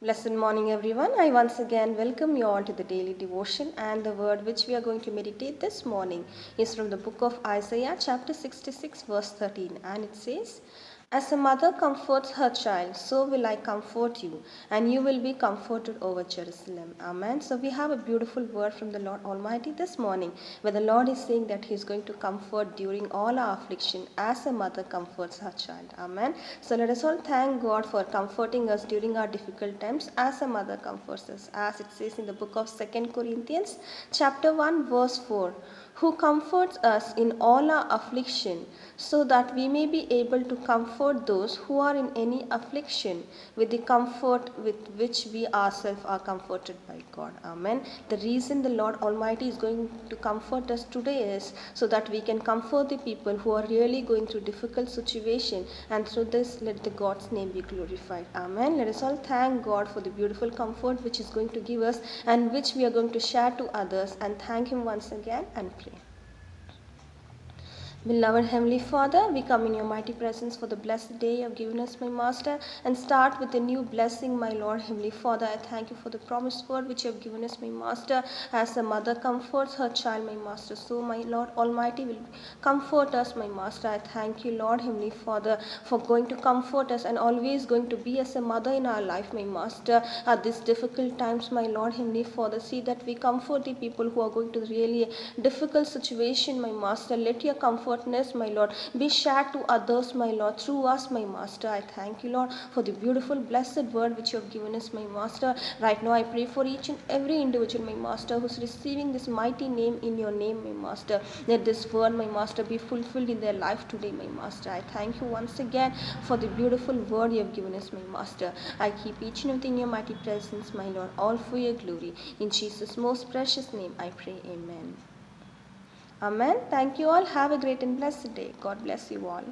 Blessed morning, everyone. I once again welcome you all to the daily devotion, and the word which we are going to meditate this morning is from the book of Isaiah, chapter 66, verse 13, and it says, "As a mother comforts her child, so will I comfort you, and you will be comforted over Jerusalem." Amen. So we have a beautiful word from the Lord Almighty this morning, where the Lord is saying that He is going to comfort during all our affliction, as a mother comforts her child. Amen. So let us all thank God for comforting us during our difficult times, as a mother comforts us, as it says in the book of 2 Corinthians, chapter 1, verse 4, "Who comforts us in all our affliction, so that we may be able to comfort those who are in any affliction with the comfort with which we ourselves are comforted by God." Amen. The reason the Lord Almighty is going to comfort us today is so that we can comfort the people who are really going through difficult situation, and through this let the God's name be glorified. Amen. Let us all thank God for the beautiful comfort which is going to give us and which we are going to share to others, and thank Him once again and pray. Beloved Heavenly Father, we come in your mighty presence for the blessed day you have given us, my Master, and start with a new blessing, my Lord Heavenly Father. I thank you for the promised word which you have given us, my Master. As a mother comforts her child, my Master, so my Lord Almighty will comfort us, my Master. I thank you, Lord Heavenly Father, for going to comfort us and always going to be as a mother in our life, my Master. At these difficult times, my Lord Heavenly Father, see that we comfort the people who are going to really difficult situation, my Master. Let your comfortness, my Lord, be shared to others, my Lord, through us, my Master. I thank you, Lord, for the beautiful, blessed word which you have given us, my Master. Right now, I pray for each and every individual, my Master, who's receiving this mighty name in your name, my Master. Let this word, my Master, be fulfilled in their life today, my Master. I thank you once again for the beautiful word you have given us, my Master. I keep each and everything in your mighty presence, my Lord, all for your glory. In Jesus' most precious name, I pray. Amen. Amen. Thank you all. Have a great and blessed day. God bless you all.